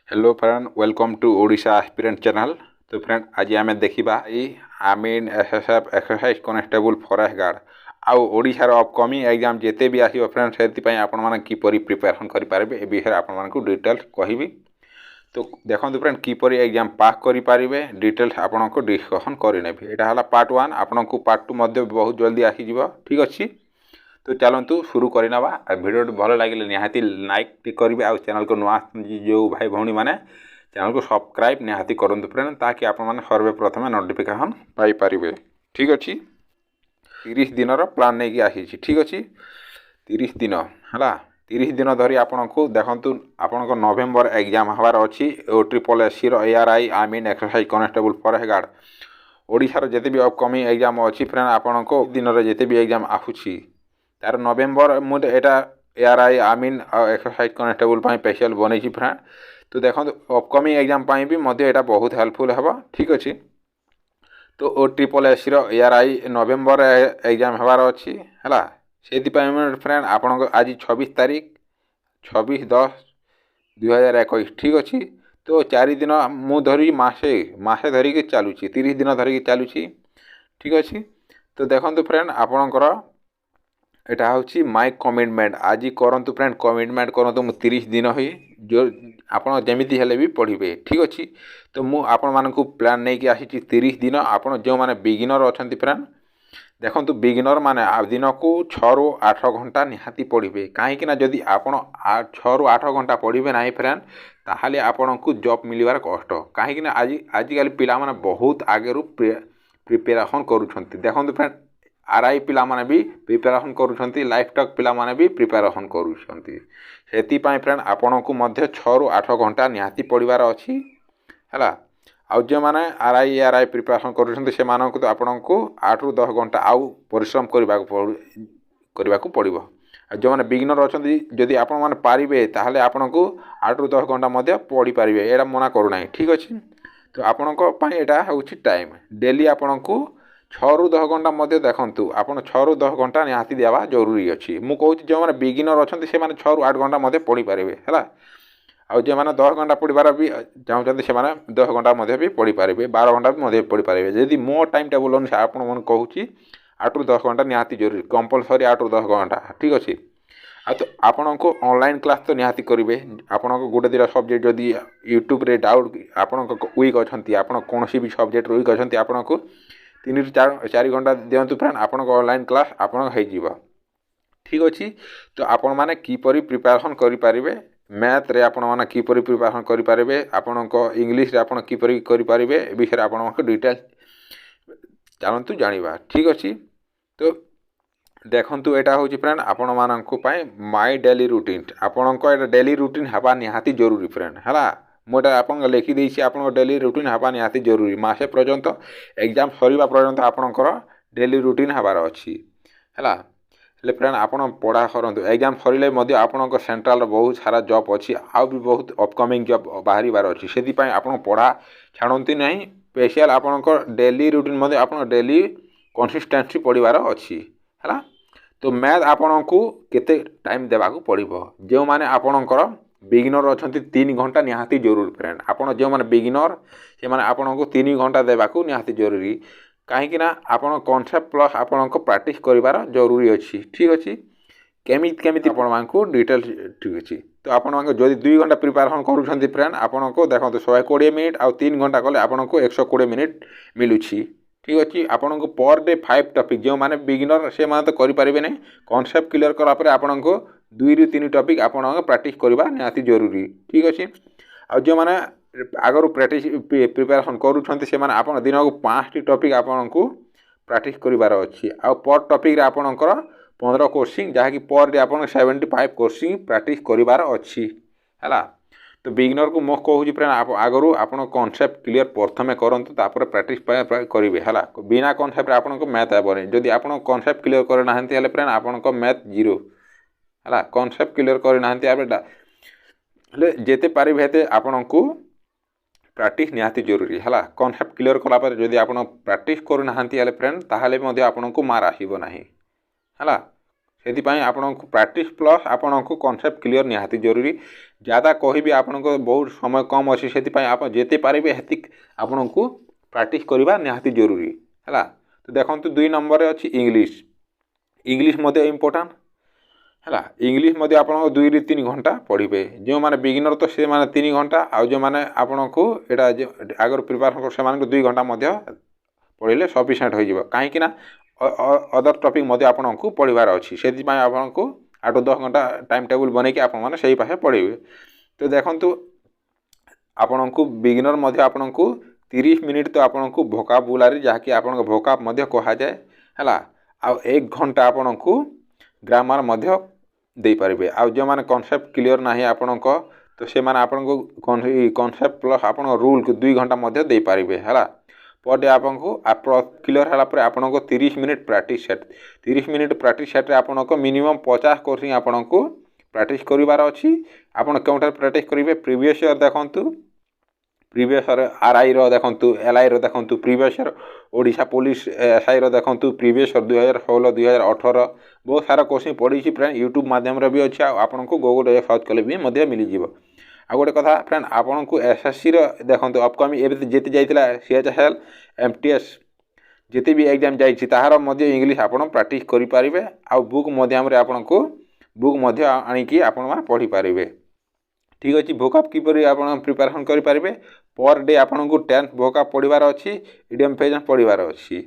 Hello friend, welcome to Odisha aspirant channel. तो friend आज आम देखा आर्मीन SSF excise constable forest guard आउ ओडिशार अपकमिंग एग्जाम जिते भी आसो फ्रेंड से आपण मैंने किपरि प्रिपेरेसन करेंगे ए विषय आपको डिटेल्स कहबी। तो देखो फ्रेंड किपरि एग्जाम पास करेंगे डिटेल्स आपको डिस्कसन करनेबी। यहाँ है पार्ट 1, आपको पार्ट 2 बहुत जल्दी आसीज। ठीक अच्छे, तो चलतु शुरू करना। वीडियो भल लगे निहाती लाइक करेंगे आ चैनल को नुआ जो भाई भौणी मैंने चैनल को सब्सक्राइब निहाती करूँ फ्रेंड, ताकि आपने सर्वप्रथम नोटिफिकेशन पाइपर। ठीक अच्छे, 30 दिन प्लान नहीं आसी। ठीक अच्छे, 30 दिन है। 30 दिन धरी आपन को देखु आपण नवेम्बर एग्जाम हबार अच्छी OSSC ARI आर्मीन एक्सरसाइज कनेस्टेबल फॉरेस्ट गार्ड ओडिशार जिते भी अपकमिंग एग्जाम अच्छी फ्रेंड आपण को दिन में जिते भी एग्जाम आसूसी तार नवेम्बर मुझे यहाँ ARI आर्मीन एक्सरसाइज कनेस्टेबल स्पेशल बन फ्रेंड। तो देखो अपकमिंग एग्जाम भी यहाँ बहुत हेल्पफुल है। ठीक अच्छे, तो OSSC ARI नवेम्बर एग्जाम हबार अच्छी है से फ्रेंड आपण आज 26 तारीख 26/10/2021। ठीक अच्छे, तो 4 दिन मु धरी मसे धरिकी चलुची 30 दिन धरिकी चलुची। ठीक अच्छे, तो देखो फ्रेंड आपणकर एटा हूँ माय कमिटमेंट आज करंतु फ्रेंड कमिटमेंट करंतु मु 30 दिन ही जो आपन जमीती हेले भी पढ़े। ठीक अच्छे, तो मु आपण मानकु प्लान नहीं कि आसी 30 दिन आपन जो माने बिगिनर अच्छा फ्रेंड देखो बिगिनर माने दिन को 6 ରୁ 8 घंटा निहाती पढ़े। कहीं जदि आपन 6 ରୁ 8 घंटा पढ़े ना फ्रेंड ताहले आपन को जॉब मिलवार कष्ट। कहीं आजिकल पिला माने बहुत आगे प्रिपेरेसन करुछंती। देखो फ्रेंड आरआई पिला माने भी प्रिपेरेसन करुछंती, लाइफ टॉक पिला माने भी प्रिपेरेसन करुछंती। सेति पई फ्रेंड आपन को मध्य 6 ରୁ 8 घंटा निहाती पढ़वार अच्छी है। आउ जो मैंने ARI प्रिपेरेसन कर तो आपन को 8 ରୁ 10 घंटा आउ परिश्रम करने को पड़ो। जो मैंने बिगिनर अच्छा जदि आपण मैंने पारे ताहले आपन को 8 ରୁ 10 घंटा मध्य पढ़ी पारे, यहाँ मना करूना। ठीक अच्छे, तो आपण यहाँ हूँ टाइम डेली आपन को 6 ରୁ 10 घंटा मध्य देखूँ आपन 6 ରୁ 10 घंटा निहाती देवा जरूरी अच्छी। मुझे कहूँ जो मैंने बिगिनर अच्छा से 6 ରୁ 8 घंटा मध्य पढ़ी पारे है। आउ जो मैंने 10 घंटा पढ़ार भी चाहते से 10 घंटा भी पढ़ी पारे, 12 घंटा भी पढ़ी पारे। जदि मो टाइम टेबल अनुसार आपन कहूँ 8 ରୁ 10 घंटा निहाती जरूरी कंपलसरी 8 ରୁ 10 घंटा। ठीक अच्छे, तो आपन को ऑनलाइन क्लास तो निहाती करेंगे। आपन को गोटे दुटा सब्जेक्ट जदि यूट्यूब रे डाउट आपन वीक अच्छा आप कौन भी सब्जेक्ट वीक अच्छा आपन को 3 ରୁ 4 घंटा दिंतु फ्रेंड आपन ऑनलाइन क्लास आपन हो। ठीक अच्छे, तो आपण मैंने किपरि प्रिपेरेसन करेंगे मैथ रे आपण मैंने किपरि प्रिपेरेसन करेंगे आपण इंग्लिश रे आपण किपरि करेंगे विषय आप डिटेल्स चलतु जाना। ठीक अच्छे, तो देखु यहाँ हूँ फ्रेंड आपण मानक माय डेली रूटीन आपण डेली रूटीन हवा निहाती जरूरी फ्रेंड है। मुझे आप लिखिदी आप डेली रूटीन हवा निहाती जरूरी मसे पर्यंत एग्जाम सरीबा पर्यंत आपणकर डेली रूटीन हबार अच्छी है। फ्रेंड आप पढ़ा करूँ एग्जाम सरिले आपण सेंट्रल बहुत सारा जॉब अच्छी आउ भी बहुत अपकमिंग जॉब बाहर अच्छी से आप पढ़ा छाड़ती ना। स्पेशल आपणकर डेली रूटीन आप डेली कंसिस्टेंसी पढ़वार अच्छी है। तो मैथ आपन को केते टाइम देवाक पड़ो। जो माने आपणकर बिगिनर अच्छा 3 घंटा निहाती जरूरी फ्रेंड आपन जो माने बिगिनर से माने आपन को 3 घंटा देवाक निहाती जरूरी। कहीं आपन कॉन्सेप्ट प्लस आपन को प्रैक्टिस करिवार जरूरी अच्छी। ठीक अच्छे, केमिति आपण को डिटेल्स ठीक अच्छे। तो आपण जदि 2 घंटा प्रिपेरेसन करूछंती फ्रेंड आपन को देखो 120 मिनट आउ 3 घंटा कले आपन को 120 मिनट मिलुछि। ठीक अच्छे, आपन को पर डे 5 टॉपिक जो माने बिगिनर से माने तो करि परिबे नै कांसेप्ट क्लियर करा पर आपन को 2 ରୁ 3 टॉपिक आपन प्रैक्टिस करबा निहाती जरूरी। ठीक अच्छे, आ जो माने आगर प्रैक्टिस प्रिपेरेसन करूछंती से माने आपन दिन को 5 टॉपिक आपन को प्रैक्टिस करिवार अच्छी आ पर टॉपिक रे आपनकर 15 कोर्सिंग जहाँकि पर डे आपन 75 कोर्सिंग प्रैक्टिस करिवार अच्छी है। तो बिगिनर को मो कहूँ फ्रेंड आगरू आप कॉन्सेप्ट क्लियर प्रथम करंतु तापर प्रैक्टिस करेंगे है। बिना कॉन्सेप्ट आपन को मैथ हेबनी जदि आप कॉन्सेप्ट क्लियर करना फ्रेंड आपन को मैथ जीरो है। कॉन्सेप्ट क्लियर करना जेते पारे हेते आपन को प्रैक्टिस निहाती जरूरी है। कॉन्सेप्ट क्लियर कलापर जदि आप प्रैक्टिस करना फ्रेंड ताहले आपन को मार आसीबो नाही है। ସେଥିପାଇଁ ଆପଣଙ୍କୁ ପ୍ରାକ୍ଟିସ୍ ପ୍ଲସ୍ ଆପଣଙ୍କୁ କନସେପ୍ଟ କ୍ଲିୟର ନିହାତି ଜରୁରୀ। ज़्यादा କହିବି ଆପଣଙ୍କ ବହୁତ ସମୟ କମ୍ ଅଛି, ସେଥିପାଇଁ ଆପଣ ଯେତେ ପାରିବେ ସେତିକି ଆପଣଙ୍କୁ ପ୍ରାକ୍ଟିସ୍ କରିବା ନିହାତି ଜରୁରୀ ହେଲା। ତ ଦେଖନ୍ତୁ 2 ନମ୍ବରରେ ଅଛି ଇଂଲିଶ। ଇଂଲିଶ ମଧ୍ୟ ଇମ୍ପୋର୍ଟାଣ୍ଟ ହେଲା। ଇଂଲିଶ ମଧ୍ୟ ଆପଣଙ୍କ 2 ରୁ 3 ଘଣ୍ଟା ପଢ଼ିବେ। ଯେଉଁମାନେ ବିଗିନର ତ ସେମାନେ 3 ଘଣ୍ଟା, ଆଉ ଯେଉଁମାନେ ଆପଣଙ୍କୁ ଏଇଟା ଆଗରୁ ପ୍ରିପାରେସନ୍ କର ସେମାନଙ୍କୁ 2 ଘଣ୍ଟା ମଧ୍ୟ ପଢ଼ିଲେ ସଫିସିଏଣ୍ଟ ହୋଇଯିବ। କାହିଁକିନା ଅଦର ଟପିକ୍ ମଧ୍ୟ ଆପଣଙ୍କୁ ପଢ଼ିବାର ଅଛି, ସେଥିପାଇଁ ଆପଣଙ୍କୁ 8-10 ଘଣ୍ଟା ଟାଇମ୍ ଟେବୁଲ୍ ବନେଇକି ଆପଣମାନେ ସେଇ ପାଖେ ପଢ଼ିବେ। ତ ଦେଖନ୍ତୁ ଆପଣଙ୍କୁ ବିଗିନର ମଧ୍ୟ ଆପଣଙ୍କୁ 30 ମିନିଟ୍ ତ ଆପଣଙ୍କୁ ଭୋକାବୁଲାରି ଯାହାକି ଆପଣଙ୍କ ଭୋକାବ ମଧ୍ୟ କୁହାଯାଏ ହେଲା। ଆଉ 1 ଘଣ୍ଟା ଆପଣଙ୍କୁ ଗ୍ରାମାର ମଧ୍ୟ ଦେଇପାରିବେ। ଆଉ ଯେଉଁମାନେ କନସେପ୍ଟ କ୍ଲିୟର ନାହିଁ ଆପଣଙ୍କ, ତ ସେମାନେ ଆପଣଙ୍କୁ କନସେପ୍ଟ ପ୍ଲସ୍ ଆପଣଙ୍କ ରୁଲ୍କୁ 2 ଘଣ୍ଟା ମଧ୍ୟ ଦେଇପାରିବେ ହେଲା। पर डे आपको क्लियर है आपको 30 minute practice set 30 minute practice set आपको मिनिमम 50 कोर्सिंग आपको प्रैक्टिस करार अच्छी। आपड़ क्यों प्रैक्टिस करेंगे प्रीवियस ईयर देखु प्रीवियस ईयर आरआई देखु एलआई देखु previous year Odisha police SI देखु प्रीवियस ईयर 2016 2018 बहुत सारा कोर्सिंग पढ़ी फ्रेंड यूट्यूब माध्यम भी अच्छे आपको गूगल सर्च कले भी मिलଯିव। आ गोटे कथा फ्रेंड आपन को एसएससी देखो अपकमिंग एवं जीति जाइए सीएचएसएल एमटीएस जिते भी एग्जाम जाइए ताहार इंग्लिश आप प्रैक्टिस करेंगे। आ बुक मध्यम आपन को बुक आणिकी आपण पढ़ी पारे। ठीक अच्छे भोकाब किपर आप प्रिपेरेसन करेंगे पर डे आपन को 10 भोकाब पढ़ार अच्छी इडियम पेज पढ़ार अच्छी।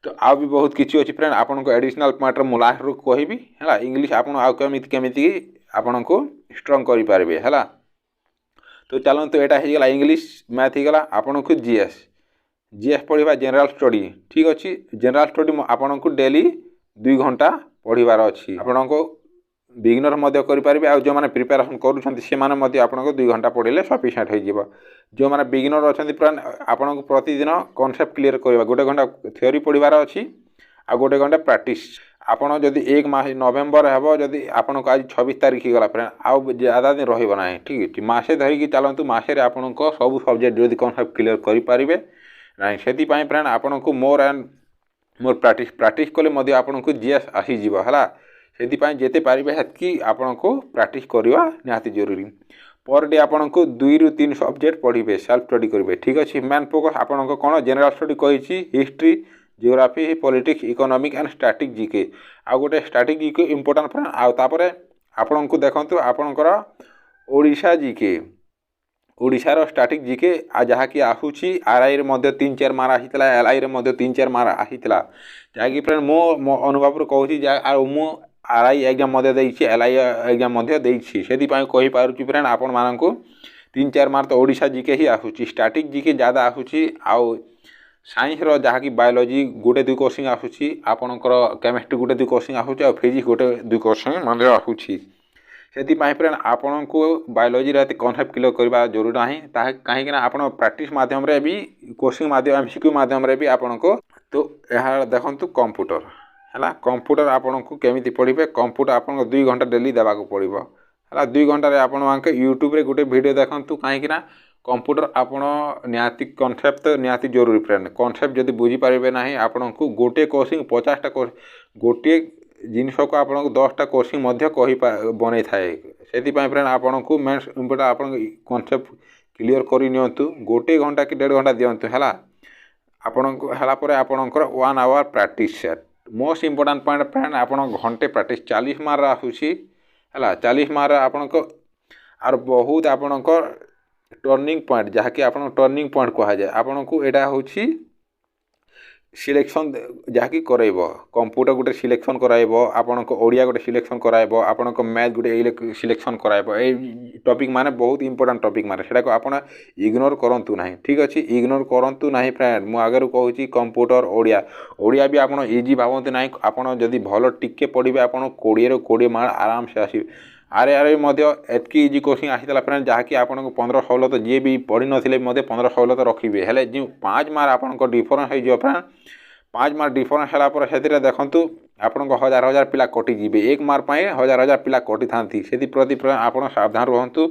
तो आ भी बहुत किसी अच्छी फ्रेंड आपन को एडिशनल पॉइंट मु लास्ट रू कहबी है इंग्लिश आपमि आपन को स्ट्रंग करेंगे है। तो चलते यहाँ होगा इंग्लिश मैथ होगा आपन को जीएस जीएस पढ़ा जनरल स्टडी। ठीक अच्छे जनरल स्टडी आपन को डेली 2 घंटा पढ़ार अच्छी आपन को बिगिनर करेंगे। आ जो मैंने प्रिपेरेसन करूँ आपन को 2 घंटा पढ़े सफिसीएंट हो। जो मैंने बिगिनर अच्छा आपन को प्रतिदिन कॉन्सेप्ट क्लियर करवा 1 घंटा थ्योरी पढ़ार अच्छी आ 1 घंटा प्रैक्टिस। आपड़ जदि 1 मास नवेम्बर हे जदि आपन को आज 26 तारीख गला फ्रेंड आउ ज़्यादा दिन रहा है। ठीक है मसे धरिकी चलतु मसे आपन को सब सब्जेक्ट जदि कॉन्सेप्ट क्लियर करेंगे ना से फ्रेंड आपन को मोर एंड मोर प्रैक्टिस कले आपन को जीएस आसीज है। से जिते पारे हेतकी आपन को प्रैक्टिस करवा निहाती जरूरी। पर डे आपन को 2 ରୁ 3 सब्जेक्ट पढ़े सेल्फ स्टडी करेंगे। ठीक अच्छे मेन फोकस आपन को कौन जनरल स्टडी कही history geography politics economic and static GK आ गोटे स्टैटिक जीके इंपोर्टेंट फ्रेंड आउे आपन को देखु आपणकर ओडिशा जीके ओडिशार स्टैटिक जीके आ जहाँकि आसूसी आरआई रे 3-4 मार्क आसीला एलआई रे 3-4 मार्क आसीला जहाँकि फ्रेंड मो अनुभव कहूँ मु आरआई एग्जाम देछि एलआई एग्जाम देछि से कहीपरि फ्रेंड आपण मानक 3-4 मार्क तो ओडिशा जीके ही आसूसी स्टैटिक जीके ज़्यादा आसूसी आउ साइंस रो जहाँकि बायोलॉजी गोटे 2 कोर्सिंग आसूसी आपणकर केमिस्ट्री गोटे 2 कोर्सिंग आसूसी और फिजिक्स गोटे 2 कोर्सिंग आसूसी से फ्रेंड आपन को बायोलॉजी रे कॉन्सेप्ट क्लियर करवा जरूरी ना कहीं आप प्रैक्टिस माध्यम भी कोर्सिंग माध्यम एमसीक्यू माध्यम भी आपन को। तो यह देखु कंप्यूटर है कंप्यूटर आपन को केमी पढ़े कंप्यूटर आपन 2 घंटा डेली देवाक पड़ो है 2 घंटे आप यूट्यूब रे गोटे वीडियो देखु कहीं कंप्यूटर आपन निहाती कॉन्सेप्ट निहाती जरूरी फ्रेंड कॉन्सेप्ट जब बुझीपारे ना आपन को गोटे कोर्सिंग 50टा गोटे जिनस को आप 10टा कोर्सिंग कही बन थाए से फ्रेंड आपन को मेन इम्पोर्टेंट आप कॉन्सेप्ट क्लियर करनी गोटे घंटा कि 1.5 घंटा दिंतु है आपणकर 1 hour practice set most important point friend आप घंटे प्रैक्टिस 40 मार्क आसूसी है 40 मार्क आपन को आर बहुत आपणकर टर्निंग पॉइंट जहाँकि आप टर्निंग पॉइंट कह जाए आपन को यहाँ हूँ सिलेक्शन जहाँकि कराइब कंप्यूटर गोटे सिलेक्शन कराइब आपन को ओडिया गोटे सिलेक्शन कराइब आपन को मैथ गोटे सिलेक्शन कराइब ए टॉपिक माने बहुत इंपोर्टेंट टॉपिक माने सेटा को आपन इग्नोर करंतु नाही। ठीक अच्छे इग्नोर करंतु नाही फ्रेंड मु आगे कहूँ कंप्यूटर ओडिया भी आपन इजी भावती ना आपन जदि भल टिके पढ़े आपन 20 ରୁ 20 मार्क आराम से आसवे। आरे एतकी इजी कोर्सिंग आसीला फ्रेंड जहाँकि आपन को 15-16 तो जी भी पढ़ी नथिले 15-16 तो रखिए हेले जो 5 मार्क आपन को डिफरेंस हो फ्रेंड 5 मार्क डिफरेंस है से देखु आपन को 1000 पिला कटिजे 1 मार्क 1000 पिला कटि था से प्रति आप सावधान रुहतु।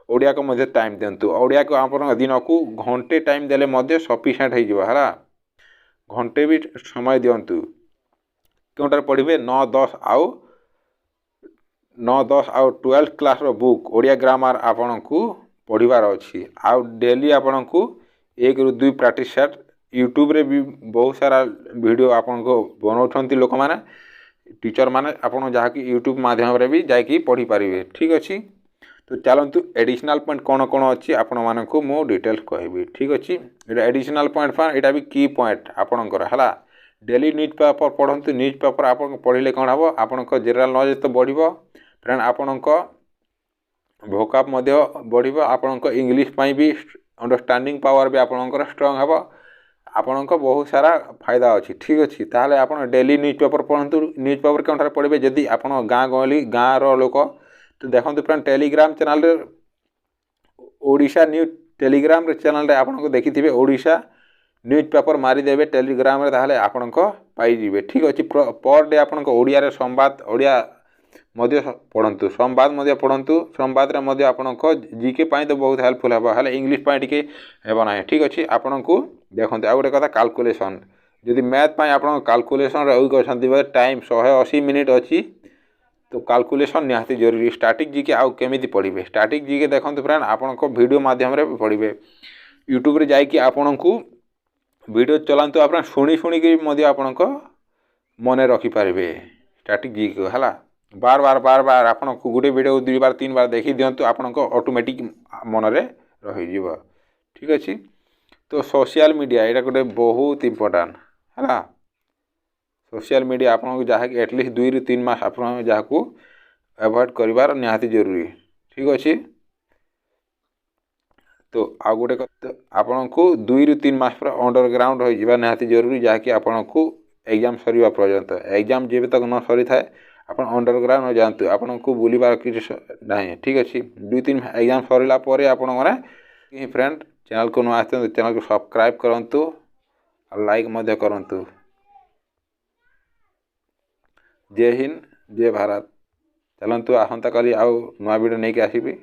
ओडिया को मध्य टाइम दिंतु ओडिया को आप दिन को घंटे टाइम देले सफिसीएंट हो है घंटे भी समय दिंतु क्योंटार पढ़े 9-10 आउ 9 10 ଆଉ 12th କ୍ଲାସ୍ର ବୁକ୍ ଓଡ଼ିଆ ଗ୍ରାମାର ଆପଣଙ୍କୁ ପଢ଼ିବାର ଅଛି। ଆଉ ଡେଲି ଆପଣଙ୍କୁ 1 ରୁ 2 ପ୍ରାକ୍ଟିସ୍ ସେଟ୍ ୟୁଟ୍ୟୁବରେ ବି ବହୁତ ସାରା ଭିଡ଼ିଓ ଆପଣଙ୍କୁ ବନାଉଛନ୍ତି ଲୋକମାନେ टीचर माने आपण जहाँकि यूट्यूब माध्यम भी जाकि पढ़ी पारे। ठीक अच्छे तो चलतु एडिशनल पॉइंट कौन कौन अच्छी आपण मानक मु डिटेल्स कहबी। ठीक अच्छे ये एडिशनल पॉइंट यहाँ भी की पॉइंट आपणकर है डेली न्यूज पेपर पढ़ंतु न्यूज पेपर आप पढ़ले कौन हम आपण जनरल नॉलेज तो बढ़ फ्रेंड आपण भोकाब बढ़ आपण इंग्लीश भी अंडरस्टैंडिंग पावर भी आपणकर स्ट्रंग हे आपण बहुत सारा फायदा अच्छी। ठीक अच्छे ताहले आप डेली न्यूज पेपर पढ़ु न्यूज पेपर कौन पढ़े जदि आप गाँ गहली गाँव लोक तो देखो friend Telegram channel Odisha news Telegram channel आपको देखिथे ओडिशा न्यूज पेपर मारिदेवे टेलीग्राम ताहले आपण पाइबे। ठीक अच्छे पर डे आप ओडिया संवाद ओडिया पढ़ु संवाद पढ़ु संवाद आपण जीके तो बहुत हेल्पफुल है इंग्लीश टी ना। ठीक अच्छे आपन को देखते आ गए कथा काल्कुलेसन जदि मैथ आप काल्कुलेसन वीक अच्छा टाइम 180 मिनिट अच्छी तो काल्कुलेसन निहाती जरूरी। स्टैटिक जीके आउ केमी पढ़े स्टैटिक जीके देखते फ्रेंड आपण वीडियो माध्यम पढ़े यूट्यूब रे जाकि आपण को वीडियो चलातु आप शुणी शुणिकी आपण मन रखिपारे स्टैटिक जीके है बार बार बार बार आप गोटे वीडियो 2 बार 3 बार देखी दिंतु आपण ऑटोमेटिक मन रे रही। ठीक अच्छे तो सोशल मीडिया यहाँ गोटे बहुत इम्पोर्टाट है सोशल मीडिया आपको जहाँ कि एटलिस्ट 2 ରୁ 3 मास आप जहाँ एवॉइड कर निहाती जरूरी। ठीक अच्छे तो आ गोटे आपन को 2 ରୁ 3 मास पर अंडरग्राउंड हो निहाती जरूरी जहाँकि आपन को एग्जाम सरिया पर्यंत एग्जाम जब तक न सरी थाए आप अंडरग्राउंड जातु आपन को बुलबार कि ना। ठीक अच्छे 2-3 एग्जाम सरला आप फ्रेंड चैनल को नुआ आते चैनल को सब्सक्राइब करूँ और लाइक करूँ। जय हिंद जय भारत चलतु आसंता काली आउ नुआ वीडियो नहीं आसबि।